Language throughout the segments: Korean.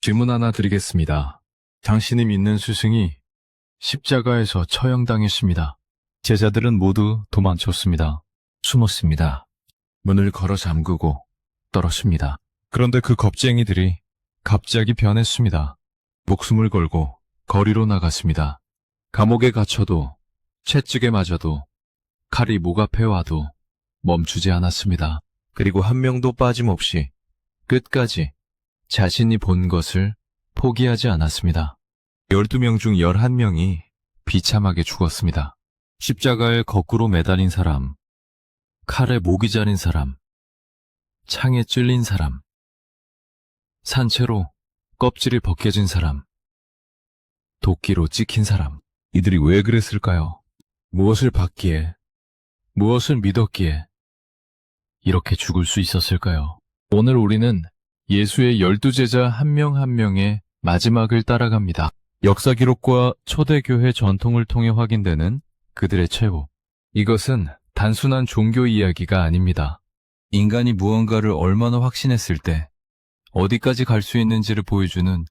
질문 하나 드리겠습니다. 당신이 믿는 스승이 십자가에서 처형당했습니다. 제자들은 모두 도망쳤습니다. 숨었습니다. 문을 걸어 잠그고 떨었습니다. 그런데 그 겁쟁이들이 갑자기 변했습니다. 목숨을 걸고 거리로 나갔습니다. 감옥에 갇혀도 채찍에 맞아도 칼이 목 앞에 와도 멈추지 않았습니다. 그리고 한 명도 빠짐없이 끝까지 자신이 본 것을 포기하지 않았습니다. 12명 중 11명이 비참하게 죽었습니다. 십자가에 거꾸로 매달린 사람, 칼에 목이 자린 사람, 창에 찔린 사람, 산채로 껍질이 벗겨진 사람, 도끼로 찍힌 사람. 이들이 왜 그랬을까요? 무엇을 받기에, 무엇을 믿었기에 이렇게 죽을 수 있었을까요? 오늘 우리는 예수의 12제자 한 명 한 명의 마지막을 따라갑니다. 역사 기록과 초대교회 전통을 통해 확인되는 그들의 최후. 이것은 단순한 종교 이야기가 아닙니다. 인간이 무언가를 얼마나 확신했을 때 어디까지 갈 수 있는지를 보여주는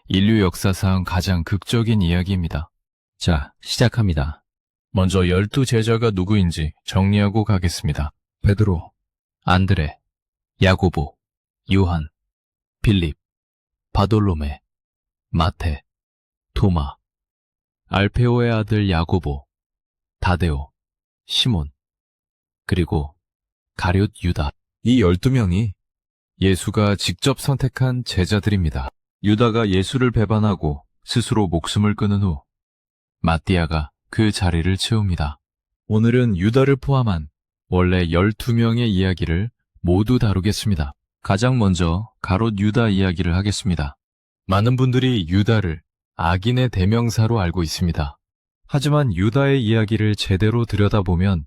인류 역사상 가장 극적인 이야기입니다. 자, 시작합니다. 먼저 12제자가 누구인지 정리하고 가겠습니다. 베드로, 안드레, 야고보, 요한, 빌립, 바돌로메, 마테, 토마, 알페오의 아들 야고보, 다데오, 시몬, 그리고 가룟 유다. 이 12명이 예수가 직접 선택한 제자들입니다. 유다가 예수를 배반하고 스스로 목숨을 끊은 후 마띠아가 그 자리를 채웁니다. 오늘은 유다를 포함한 원래 12명의 이야기를 모두 다루겠습니다. 가장 먼저 가롯 유다 이야기를 하겠습니다. 많은 분들이 유다를 악인의 대명사로 알고 있습니다. 하지만 유다의 이야기를 제대로 들여다보면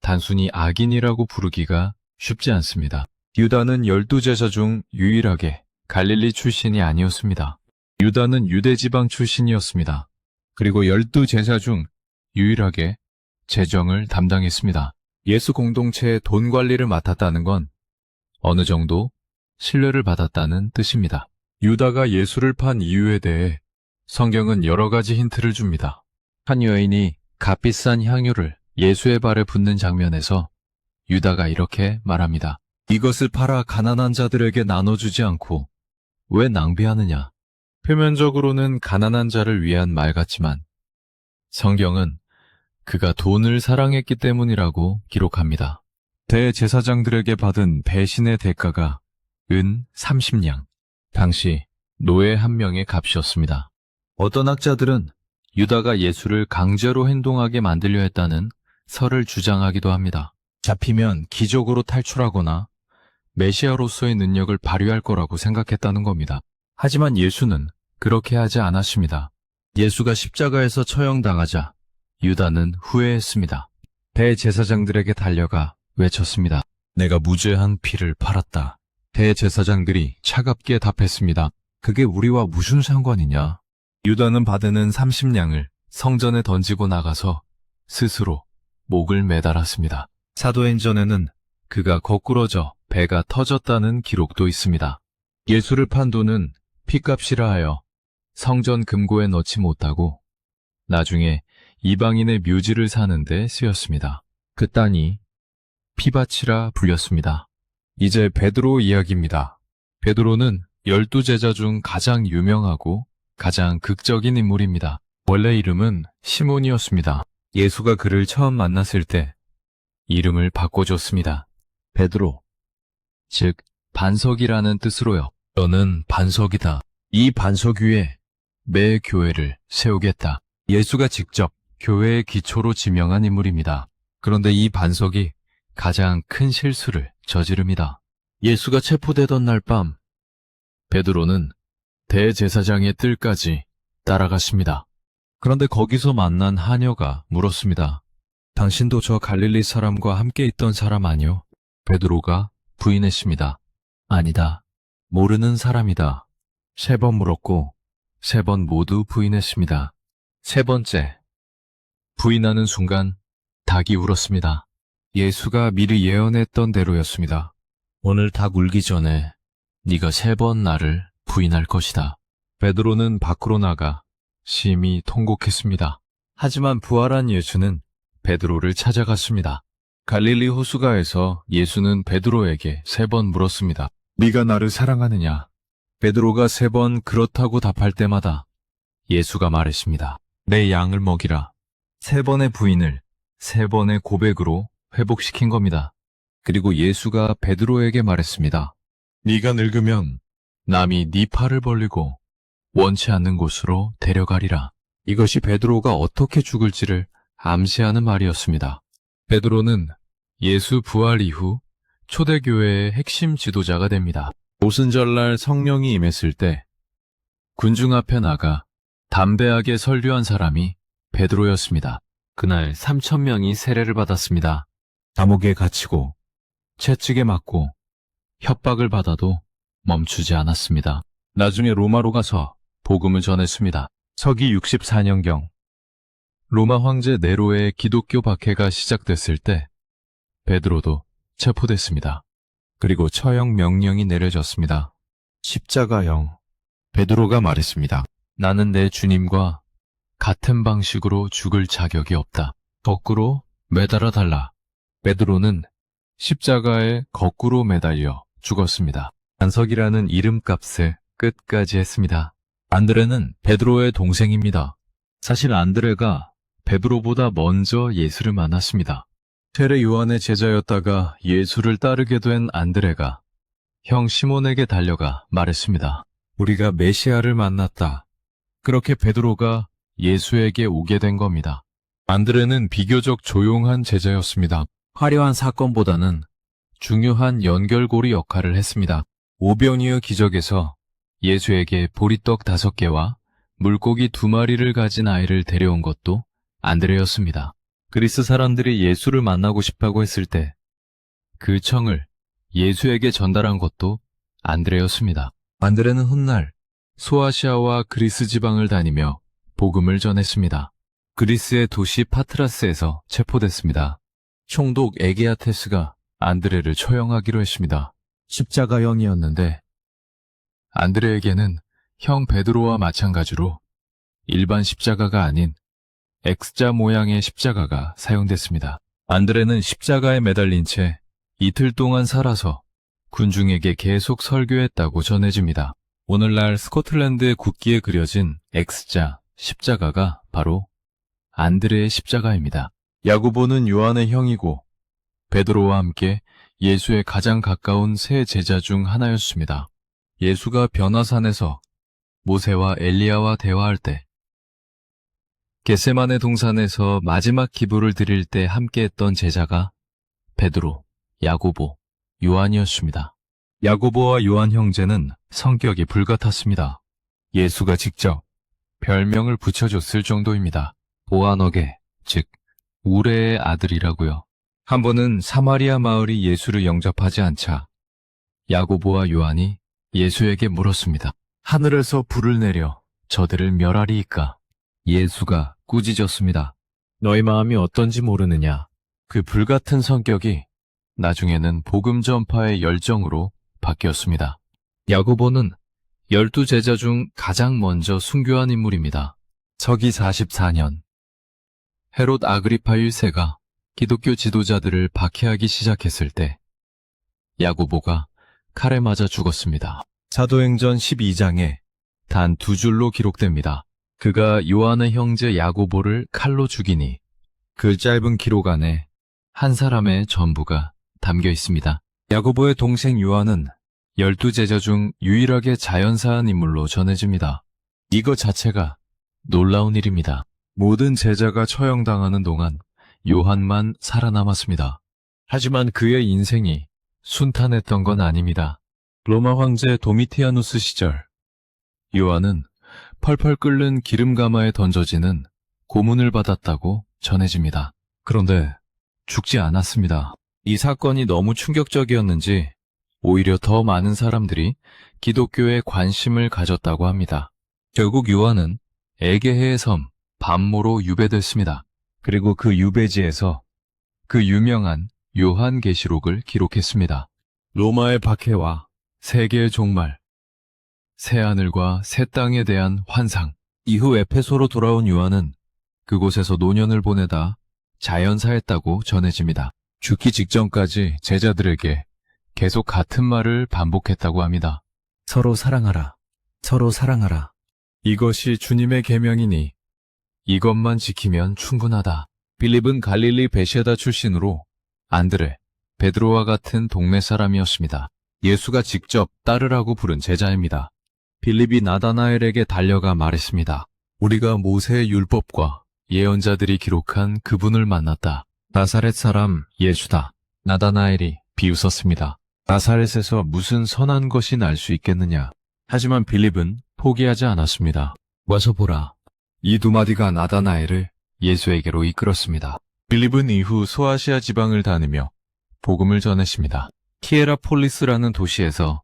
단순히 악인이라고 부르기가 쉽지 않습니다. 유다는 12제자 중 유일하게 갈릴리 출신이 아니었습니다. 유다는 유대지방 출신이었습니다. 그리고 12제자 중 유일하게 재정을 담당했습니다. 예수 공동체의 돈 관리를 맡았다는 건 어느 정도 신뢰를 받았다는 뜻입니다. 유다가 예수를 판 이유에 대해 성경은 여러 가지 힌트를 줍니다. 한 여인이 값비싼 향유를 예수의 발에 붓는 장면에서 유다가 이렇게 말합니다. 이것을 팔아 가난한 자들에게 나눠주지 않고 왜 낭비하느냐? 표면적으로는 가난한 자를 위한 말 같지만 성경은 그가 돈을 사랑했기 때문이라고 기록합니다. 대제사장들에게 받은 배신의 대가가 은 30냥, 당시 노예 한 명의 값이었습니다. 어떤 학자들은 유다가 예수를 강제로 행동하게 만들려 했다는 설을 주장하기도 합니다. 잡히면 기적으로 탈출하거나 메시아로서의 능력을 발휘할 거라고 생각했다는 겁니다. 하지만 예수는 그렇게 하지 않았습니다. 예수가 십자가에서 처형당하자 유다는 후회했습니다. 대제사장들에게 달려가 외쳤습니다. 내가 무죄한 피를 팔았다. 대제사장들이 차갑게 답했습니다. 그게 우리와 무슨 상관이냐? 유다는 받은 30냥을 성전에 던지고 나가서 스스로 목을 매달았습니다. 사도행전에는 그가 거꾸러져 배가 터졌다는 기록도 있습니다. 예수를 판 돈은 피값이라 하여 성전 금고에 넣지 못하고 나중에 이방인의 묘지를 사는데 쓰였습니다. 그 땅이 피밭이라 불렸습니다. 이제 베드로 이야기입니다. 베드로는 12제자 중 가장 유명하고 가장 극적인 인물입니다. 원래 이름은 시몬이었습니다. 예수가 그를 처음 만났을 때 이름을 바꿔줬습니다. 베드로, 즉 반석이라는 뜻으로요. 너는 반석이다. 이 반석 위에 매 교회를 세우겠다. 예수가 직접 교회의 기초로 지명한 인물입니다. 그런데 이 반석이 가장 큰 실수를 저지릅니다. 예수가 체포되던 날 밤 베드로는 대제사장의 뜰까지 따라갔습니다. 그런데 거기서 만난 하녀가 물었습니다. 당신도 저 갈릴리 사람과 함께 있던 사람 아니요? 베드로가 부인했습니다. 아니다. 모르는 사람이다. 3번 물었고 3번 모두 부인했습니다. 3번째, 부인하는 순간 닭이 울었습니다. 예수가 미리 예언했던 대로였습니다. 오늘 닭 울기 전에 네가 3번 나를 부인할 것이다. 베드로는 밖으로 나가 심히 통곡했습니다. 하지만 부활한 예수는 베드로를 찾아갔습니다. 갈릴리 호수가에서 예수는 베드로에게 3번 물었습니다. 네가 나를 사랑하느냐? 베드로가 3번 그렇다고 답할 때마다 예수가 말했습니다. 내 양을 먹이라. 3번의 부인을 3번의 고백으로 회복시킨 겁니다. 그리고 예수가 베드로에게 말했습니다. 네가 늙으면 남이 네 팔을 벌리고 원치 않는 곳으로 데려가리라. 이것이 베드로가 어떻게 죽을지를 암시하는 말이었습니다. 베드로는 예수 부활 이후 초대교회의 핵심 지도자가 됩니다. 오순절날 성령이 임했을 때 군중 앞에 나가 담대하게 설교한 사람이 베드로였습니다. 그날 3,000명이 세례를 받았습니다. 감옥에 갇히고 채찍에 맞고 협박을 받아도 멈추지 않았습니다. 나중에 로마로 가서 복음을 전했습니다. 서기 64년경 로마 황제 네로의 기독교 박해가 시작됐을 때 베드로도 체포됐습니다. 그리고 처형 명령이 내려졌습니다. 십자가형. 베드로가 말했습니다. 나는 내 주님과 같은 방식으로 죽을 자격이 없다. 거꾸로 매달아 달라. 베드로는 십자가에 거꾸로 매달려 죽었습니다. 안석이라는 이름값을 끝까지 했습니다. 안드레는 베드로의 동생입니다. 사실 안드레가 베드로보다 먼저 예수를 만났습니다. 세례 요한의 제자였다가 예수를 따르게 된 안드레가 형 시몬에게 달려가 말했습니다. 우리가 메시아를 만났다. 그렇게 베드로가 예수에게 오게 된 겁니다. 안드레는 비교적 조용한 제자였습니다. 화려한 사건보다는 중요한 연결고리 역할을 했습니다. 오병이어 기적에서 예수에게 보리떡 5개와 물고기 2마리를 가진 아이를 데려온 것도 안드레였습니다. 그리스 사람들이 예수를 만나고 싶다고 했을 때 그 청을 예수에게 전달한 것도 안드레였습니다. 안드레는 훗날 소아시아와 그리스 지방을 다니며 복음을 전했습니다. 그리스의 도시 파트라스에서 체포됐습니다. 총독 에게아테스가 안드레를 처형하기로 했습니다. 십자가형이었는데 안드레에게는 형 베드로와 마찬가지로 일반 십자가가 아닌 X자 모양의 십자가가 사용됐습니다. 안드레는 십자가에 매달린 채 이틀 동안 살아서 군중에게 계속 설교했다고 전해집니다. 오늘날 스코틀랜드의 국기에 그려진 X자 십자가가 바로 안드레의 십자가입니다. 야고보는 요한의 형이고 베드로와 함께 예수의 가장 가까운 세 제자 중 하나였습니다. 예수가 변화산에서 모세와 엘리야와 대화할 때 겟세마네 동산에서 마지막 기도를 드릴 때 함께했던 제자가 베드로, 야고보, 요한이었습니다. 야고보와 요한 형제는 성격이 불같았습니다. 예수가 직접 별명을 붙여줬을 정도입니다. 보아너게, 즉 우레의 아들이라고요. 한 번은 사마리아 마을이 예수를 영접하지 않자 야고보와 요한이 예수에게 물었습니다. 하늘에서 불을 내려 저들을 멸하리이까? 예수가 꾸짖었습니다. 너희 마음이 어떤지 모르느냐? 그 불같은 성격이 나중에는 복음 전파의 열정으로 바뀌었습니다. 야고보는 12제자 중 가장 먼저 순교한 인물입니다. 서기 44년 헤롯 아그리파 1세가 기독교 지도자들을 박해하기 시작했을 때 야고보가 칼에 맞아 죽었습니다. 사도행전 12장에 단 2줄로 기록됩니다. 그가 요한의 형제 야고보를 칼로 죽이니 그 짧은 기록 안에 한 사람의 전부가 담겨 있습니다. 야고보의 동생 요한은 12제자 중 유일하게 자연사한 인물로 전해집니다. 이것 자체가 놀라운 일입니다. 모든 제자가 처형당하는 동안 요한만 살아남았습니다. 하지만 그의 인생이 순탄했던 건 아닙니다. 로마 황제 도미티아누스 시절 요한은 펄펄 끓는 기름가마에 던져지는 고문을 받았다고 전해집니다. 그런데 죽지 않았습니다. 이 사건이 너무 충격적이었는지 오히려 더 많은 사람들이 기독교에 관심을 가졌다고 합니다. 결국 요한은 에게해의 섬 밤모로 유배됐습니다. 그리고 그 유배지에서 그 유명한 요한계시록을 기록했습니다. 로마의 박해와 세계의 종말, 새 하늘과 새 땅에 대한 환상. 이후 에페소로 돌아온 요한은 그곳에서 노년을 보내다 자연사했다고 전해집니다. 죽기 직전까지 제자들에게 계속 같은 말을 반복했다고 합니다. 서로 사랑하라. 서로 사랑하라. 이것이 주님의 계명이니 이것만 지키면 충분하다. 빌립은 갈릴리 베세다 출신으로 안드레, 베드로와 같은 동네 사람이었습니다. 예수가 직접 따르라고 부른 제자입니다. 빌립이 나다나엘에게 달려가 말했습니다. 우리가 모세의 율법과 예언자들이 기록한 그분을 만났다. 나사렛 사람 예수다. 나다나엘이 비웃었습니다. 나사렛에서 무슨 선한 것이 날 수 있겠느냐. 하지만 빌립은 포기하지 않았습니다. 와서 보라. 이 두 마디가 나다나엘을 예수에게로 이끌었습니다. 빌립은 이후 소아시아 지방을 다니며 복음을 전했습니다. 히에라폴리스라는 도시에서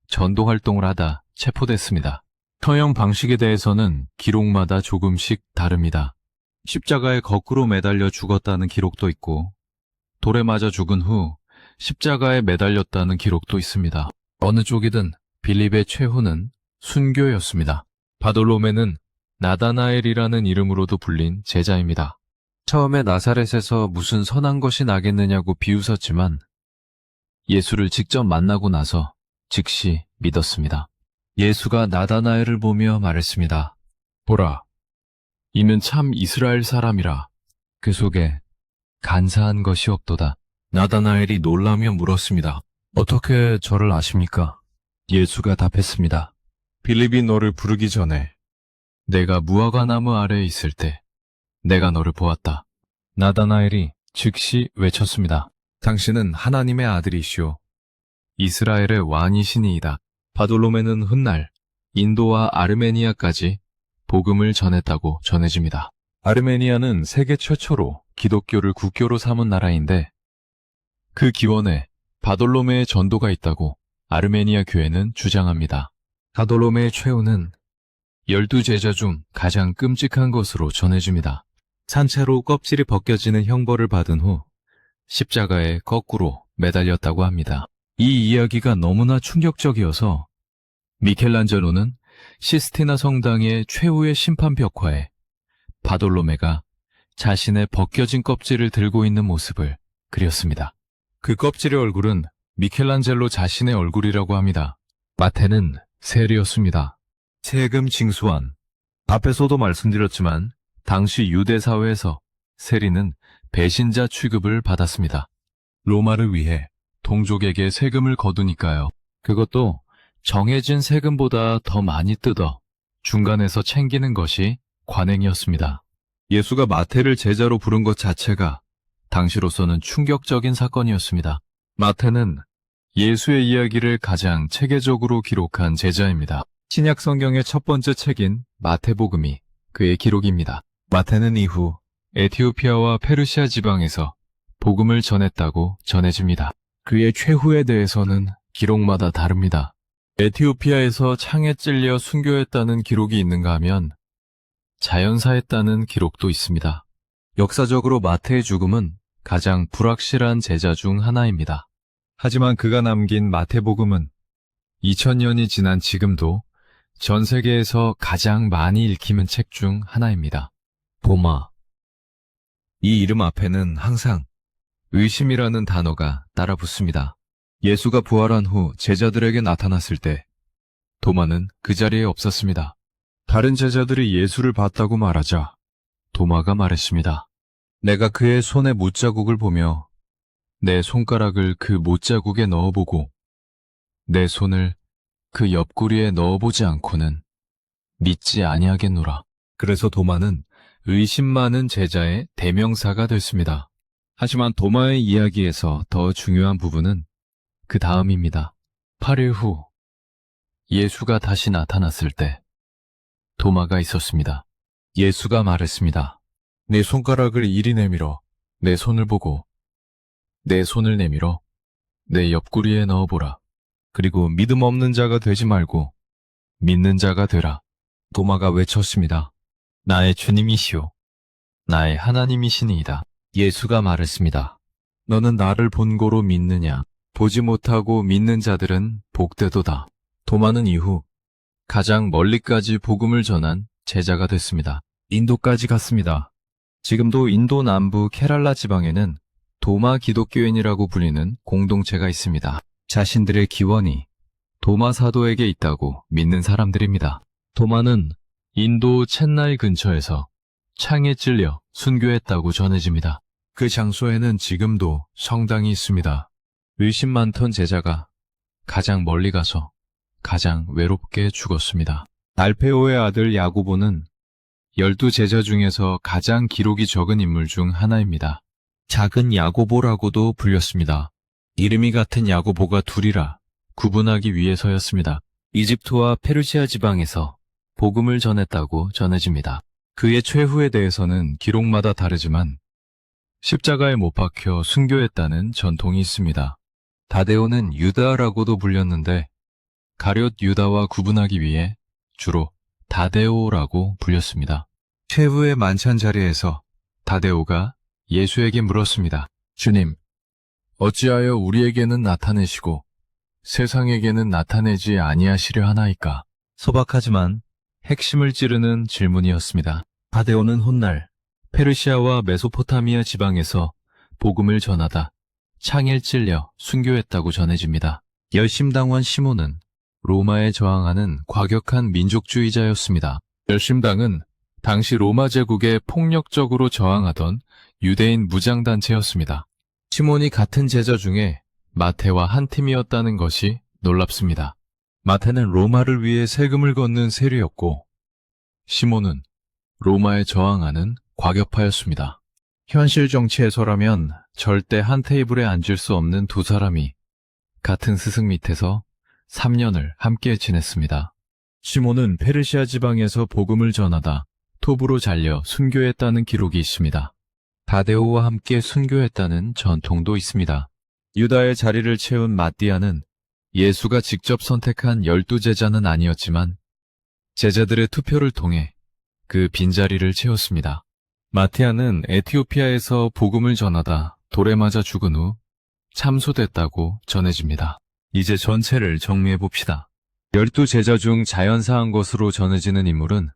전도 활동을 하다 체포됐습니다. 처형 방식에 대해서는 기록마다 조금씩 다릅니다. 십자가에 거꾸로 매달려 죽었다는 기록도 있고 돌에 맞아 죽은 후 십자가에 매달렸다는 기록도 있습니다. 어느 쪽이든 빌립의 최후는 순교였습니다. 바돌로메는 나다나엘이라는 이름으로도 불린 제자입니다. 처음에 나사렛에서 무슨 선한 것이 나겠느냐고 비웃었지만 예수를 직접 만나고 나서 즉시 믿었습니다. 예수가 나다나엘을 보며 말했습니다. 보라, 이는 참 이스라엘 사람이라. 그 속에 간사한 것이 없도다. 나다나엘이 놀라며 물었습니다. 어떻게 저를 아십니까? 예수가 답했습니다. 빌립이 너를 부르기 전에 내가 무화과나무 아래에 있을 때 내가 너를 보았다. 나다나엘이 즉시 외쳤습니다. 당신은 하나님의 아들이시오. 이스라엘의 왕이시니이다. 바돌로메는 훗날 인도와 아르메니아까지 복음을 전했다고 전해집니다. 아르메니아는 세계 최초로 기독교를 국교로 삼은 나라인데 그 기원에 바돌로메의 전도가 있다고 아르메니아 교회는 주장합니다. 바돌로메의 최후는 12제자 중 가장 끔찍한 것으로 전해집니다. 산채로 껍질이 벗겨지는 형벌을 받은 후 십자가에 거꾸로 매달렸다고 합니다. 이 이야기가 너무나 충격적이어서 미켈란젤로는 시스티나 성당의 최후의 심판 벽화에 바돌로메가 자신의 벗겨진 껍질을 들고 있는 모습을 그렸습니다. 그 껍질의 얼굴은 미켈란젤로 자신의 얼굴이라고 합니다. 마태는 세리였습니다. 세금 징수한. 앞에서도 말씀드렸지만 당시 유대 사회에서 세리는 배신자 취급을 받았습니다. 로마를 위해 동족에게 세금을 거두니까요. 그것도 정해진 세금보다 더 많이 뜯어 중간에서 챙기는 것이 관행이었습니다. 예수가 마태를 제자로 부른 것 자체가 당시로서는 충격적인 사건이었습니다. 마태는 예수의 이야기를 가장 체계적으로 기록한 제자입니다. 신약 성경의 첫 번째 책인 마태복음이 그의 기록입니다. 마태는 이후 에티오피아와 페르시아 지방에서 복음을 전했다고 전해집니다. 그의 최후에 대해서는 기록마다 다릅니다. 에티오피아에서 창에 찔려 순교했다는 기록이 있는가 하면 자연사했다는 기록도 있습니다. 역사적으로 마태의 죽음은 가장 불확실한 제자 중 하나입니다. 하지만 그가 남긴 마태복음은 2000년이 지난 지금도 전 세계에서 가장 많이 읽히는 책 중 하나입니다. 도마. 이 이름 앞에는 항상 의심이라는 단어가 따라 붙습니다. 예수가 부활한 후 제자들에게 나타났을 때 도마는 그 자리에 없었습니다. 다른 제자들이 예수를 봤다고 말하자 도마가 말했습니다. 내가 그의 손에 못자국을 보며 내 손가락을 그 못자국에 넣어보고 내 손을 그 옆구리에 넣어보지 않고는 믿지 아니하겠노라. 그래서 도마는 의심 많은 제자의 대명사가 됐습니다. 하지만 도마의 이야기에서 더 중요한 부분은 그 다음입니다. 8일 후 예수가 다시 나타났을 때 도마가 있었습니다. 예수가 말했습니다. 내 손가락을 이리 내밀어 내 손을 보고 내 손을 내밀어 내 옆구리에 넣어보라. 그리고 믿음 없는 자가 되지 말고 믿는 자가 되라. 도마가 외쳤습니다. 나의 주님이시오. 나의 하나님이시니이다. 예수가 말했습니다. 너는 나를 본고로 믿느냐? 보지 못하고 믿는 자들은 복되도다. 도마는 이후 가장 멀리까지 복음을 전한 제자가 됐습니다. 인도까지 갔습니다. 지금도 인도 남부 케랄라 지방에는 도마 기독교인이라고 불리는 공동체가 있습니다. 자신들의 기원이 도마 사도에게 있다고 믿는 사람들입니다. 도마는 인도 첸나이 근처에서 창에 찔려 순교했다고 전해집니다. 그 장소에는 지금도 성당이 있습니다. 의심 많던 제자가 가장 멀리 가서 가장 외롭게 죽었습니다. 알페오의 아들 야고보는 12제자 중에서 가장 기록이 적은 인물 중 하나입니다. 작은 야고보라고도 불렸습니다. 이름이 같은 야고보가 둘이라 구분하기 위해서였습니다. 이집트와 페르시아 지방에서 복음을 전했다고 전해집니다. 그의 최후에 대해서는 기록마다 다르지만 십자가에 못 박혀 순교했다는 전통이 있습니다. 다데오는 유다라고도 불렸는데 가룟 유다와 구분하기 위해 주로 다데오라고 불렸습니다. 최후의 만찬 자리에서 다데오가 예수에게 물었습니다. 주님, 어찌하여 우리에게는 나타내시고 세상에게는 나타내지 아니하시려 하나이까? 소박하지만 핵심을 찌르는 질문이었습니다. 다데오는 훗날 페르시아와 메소포타미아 지방에서 복음을 전하다 창에 찔려 순교했다고 전해집니다. 열심당원 시몬은 로마에 저항하는 과격한 민족주의자였습니다. 열심당은 당시 로마 제국에 폭력적으로 저항하던 유대인 무장단체였습니다. 시몬이 같은 제자 중에 마태와 한 팀이었다는 것이 놀랍습니다. 마태는 로마를 위해 세금을 걷는 세리였고 시몬은 로마에 저항하는 과격파였습니다. 현실 정치에서라면 절대 한 테이블에 앉을 수 없는 두 사람이 같은 스승 밑에서 3년을 함께 지냈습니다. 시몬은 페르시아 지방에서 복음을 전하다 톱으로 잘려 순교했다는 기록이 있습니다. 다데오와 함께 순교했다는 전통도 있습니다. 유다의 자리를 채운 마띠아는 예수가 직접 선택한 12제자는 아니었지만 제자들의 투표를 통해 그 빈자리를 채웠습니다. 마티아는 에티오피아에서 복음을 전하다 돌에 맞아 죽은 후 참소됐다고 전해집니다. 이제 전체를 정리해봅시다. 12제자 중 자연사한 것으로 전해지는 인물은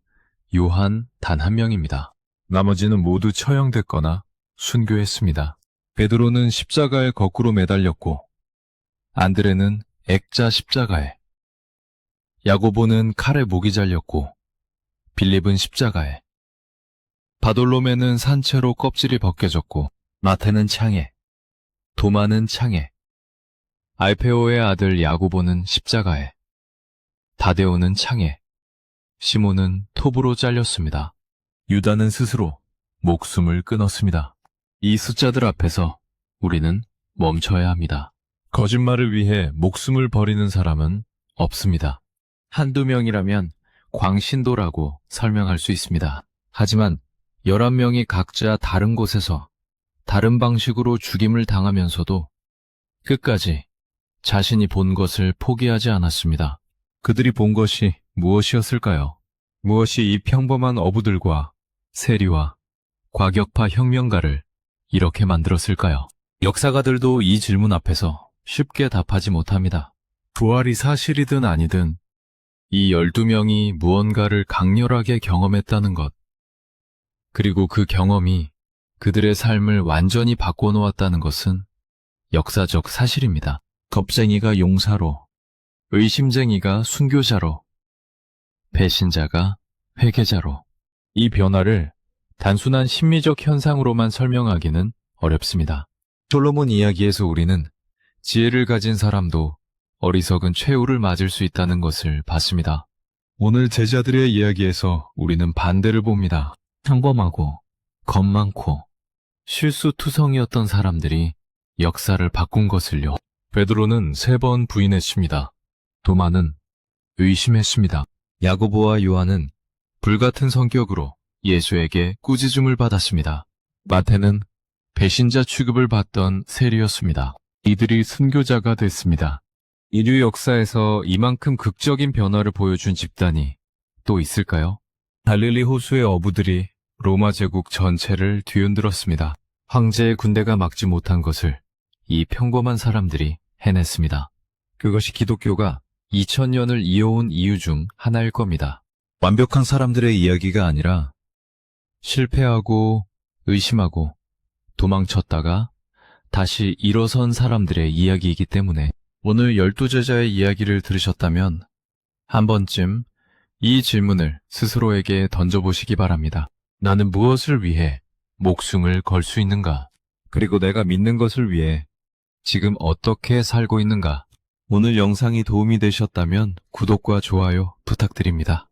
요한 단 한 명입니다. 나머지는 모두 처형됐거나 순교했습니다. 베드로는 십자가에 거꾸로 매달렸고 안드레는 액자 십자가에, 야고보는 칼에 목이 잘렸고 빌립은 십자가에, 바돌로메는 산채로 껍질이 벗겨졌고 마태는 창에, 도마는 창에, 알페오의 아들 야고보는 십자가에, 다데오는 창에, 시몬은 톱으로 잘렸습니다. 유다는 스스로 목숨을 끊었습니다. 이 숫자들 앞에서 우리는 멈춰야 합니다. 거짓말을 위해 목숨을 버리는 사람은 없습니다. 한두 명이라면 광신도라고 설명할 수 있습니다. 하지만 11명이 각자 다른 곳에서 다른 방식으로 죽임을 당하면서도 끝까지 자신이 본 것을 포기하지 않았습니다. 그들이 본 것이 무엇이었을까요? 무엇이 이 평범한 어부들과 세리와 과격파 혁명가를 이렇게 만들었을까요? 역사가들도 이 질문 앞에서 쉽게 답하지 못합니다. 부활이 사실이든 아니든 이 12명이 무언가를 강렬하게 경험했다는 것, 그리고 그 경험이 그들의 삶을 완전히 바꿔놓았다는 것은 역사적 사실입니다. 겁쟁이가 용사로, 의심쟁이가 순교자로, 배신자가 회개자로. 이 변화를 단순한 심리적 현상으로만 설명하기는 어렵습니다. 솔로몬 이야기에서 우리는 지혜를 가진 사람도 어리석은 최후를 맞을 수 있다는 것을 봤습니다. 오늘 제자들의 이야기에서 우리는 반대를 봅니다. 평범하고 겁 많고 실수투성이었던 사람들이 역사를 바꾼 것을요. 베드로는 3번 부인했습니다. 도마는 의심했습니다. 야고보와 요한은 불같은 성격으로 예수에게 꾸짖음을 받았습니다. 마태는 배신자 취급을 받던 세리였습니다. 이들이 순교자가 됐습니다. 인류 역사에서 이만큼 극적인 변화를 보여준 집단이 또 있을까요? 갈릴리 호수의 어부들이 로마 제국 전체를 뒤흔들었습니다. 황제의 군대가 막지 못한 것을 이 평범한 사람들이 해냈습니다. 그것이 기독교가 2000년을 이어온 이유 중 하나일 겁니다. 완벽한 사람들의 이야기가 아니라 실패하고 의심하고 도망쳤다가 다시 일어선 사람들의 이야기이기 때문에 오늘 12제자의 이야기를 들으셨다면 한 번쯤 이 질문을 스스로에게 던져보시기 바랍니다. 나는 무엇을 위해 목숨을 걸 수 있는가? 그리고 내가 믿는 것을 위해 지금 어떻게 살고 있는가? 오늘 영상이 도움이 되셨다면 구독과 좋아요 부탁드립니다.